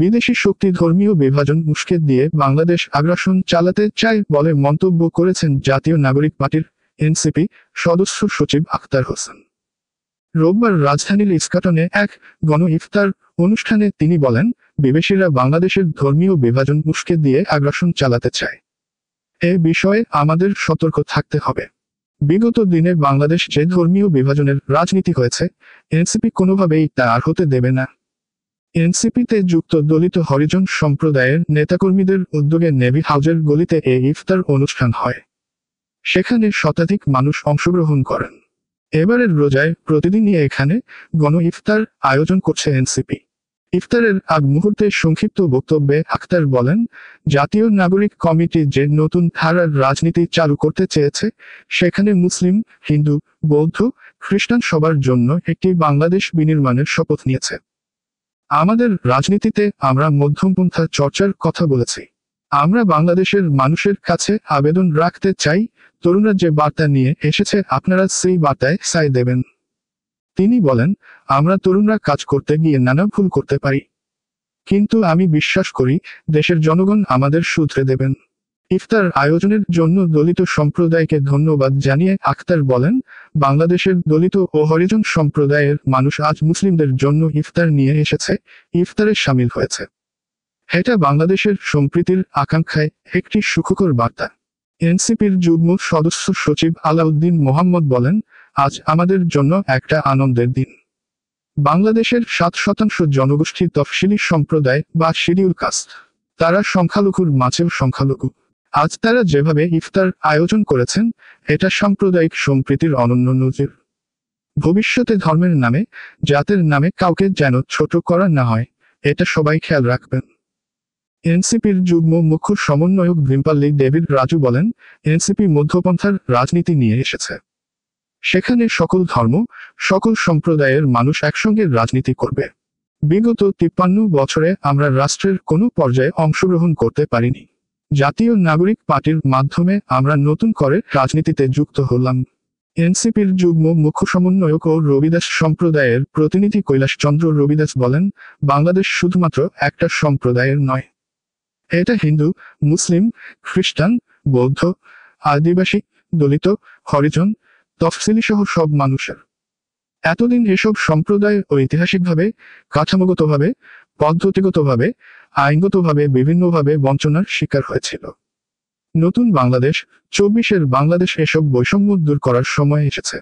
বিদেশি শক্তি ধর্মীয় বিভাজন উস্কে দিয়ে বাংলাদেশ আগ্রাসন চালাতে চায় বলে মন্তব্য করেছেন জাতীয় নাগরিক পার্টির এনসিপি সদস্য সচিব আখতার হোসেন। রোববার রাজধানীর ইস্কাটনে এক গণ ইফতার অনুষ্ঠানে তিনি বলেন, বিদেশিরা বাংলাদেশের ধর্মীয় বিভাজন উস্কে দিয়ে আগ্রাসন চালাতে চায়। এ বিষয়ে আমাদের সতর্ক থাকতে হবে। বিগত দিনে বাংলাদেশ যে ধর্মীয় বিভাজনের রাজনীতি হয়েছে, এনসিপি কোনোভাবেই তা আর হতে দেবে না। এনসিপিতে যুক্ত দলিত হরিজন সম্প্রদায়ের নেতাকর্মীদের উদ্যোগে নেভি হাউজের গলিতে এ ইফতার অনুষ্ঠান হয়। সেখানে শতাধিক মানুষ অংশগ্রহণ করেন। এবারের রোজায় প্রতিদিনই এখানে গণ ইফতার আয়োজন করছে এনসিপি। ইফতারের আগ মুহূর্তে সংক্ষিপ্ত বক্তব্যে আখতার বলেন, জাতীয় নাগরিক কমিটি যে নতুন ধারার রাজনীতি চালু করতে চেয়েছে, সেখানে মুসলিম, হিন্দু, বৌদ্ধ, খ্রিস্টান সবার জন্য একটি বাংলাদেশ বিনির্মাণের শপথ নিয়েছে। আমাদের রাজনীতিতে আমরা মধ্যমপন্থা চর্চার কথা বলেছি। আমরা বাংলাদেশের মানুষের কাছে আবেদন রাখতে চাই, তরুণরা যে বার্তা নিয়ে এসেছে আপনারা সেই বার্তায় সায় দেবেন। তিনি বলেন, আমরা তরুণরা কাজ করতে গিয়ে নানা ভুল করতে পারি, কিন্তু আমি বিশ্বাস করি দেশের জনগণ আমাদের শুধরে দেবেন। ইফতার আয়োজনের জন্য দলিত সম্প্রদায়কে ধন্যবাদ জানিয়ে আখতার বলেন, বাংলাদেশের দলিত ও হরিজন সম্প্রদায়ের মানুষ আজ মুসলিমদের জন্য ইফতার নিয়ে এসেছে, ইফতারে শামিল হয়েছে। এটা বাংলাদেশের সম্প্রীতির আকাঙ্ক্ষায় একটি সুখকর বার্তা। এনসিপির যুগ্ম সদস্য সচিব আলাউদ্দিন মোহাম্মদ বলেন, আজ আমাদের জন্য একটা আনন্দের দিন। বাংলাদেশের 7% জনগোষ্ঠী তফসিলি সম্প্রদায় বা শিডিউল কাস্ট। তারা সংখ্যালঘুর মাঝেও সংখ্যালঘু। আজ তারা যেভাবে ইফতার আয়োজন করেছেন, এটা সাম্প্রদায়িক সম্প্রীতির অনন্য নজির। ভবিষ্যতে ধর্মের নামে, জাতের নামে কাউকে যেন ছোট করা না হয়, এটা সবাই খেয়াল রাখবেন। এনসিপির যুগ্ম মুখ্য সমন্বয়ক ভিমপাল্লি ডেভিড রাজু বলেন, এনসিপি মধ্যপন্থার রাজনীতি নিয়ে এসেছে। সেখানে সকল ধর্ম, সকল সম্প্রদায়ের মানুষ একসঙ্গে রাজনীতি করবে। বিগত 53 বছরে আমরা রাষ্ট্রের কোনো পর্যায়ে অংশগ্রহণ করতে পারিনি। জাতীয় নাগরিক পার্টির মাধ্যমে আমরা নতুন করে রাজনীতিতে যুক্ত হলাম। এনসিপির যুগ্ম মুখ্য সমন্বয়ক ও রবিদাস সম্প্রদায়ের প্রতিনিধি কৈলাস চন্দ্র রবিদাস বলেন, বাংলাদেশ শুধুমাত্র একটা সম্প্রদায়ের নয়। এটা হিন্দু, মুসলিম, খ্রিস্টান, বৌদ্ধ, আদিবাসী, দলিত, হরিজন, তফসিলি সহ সব মানুষের। এতদিন এসব সম্প্রদায় ঐতিহাসিকভাবে, কাঠামোগতভাবে, পদ্ধতিগতভাবে, আইনগতভাবে বিভিন্নভাবে বঞ্চনার শিকার হয়েছিল। নতুন বাংলাদেশ, 24-এর বাংলাদেশ এসব বৈষম্য দূর করার সময় এসেছে।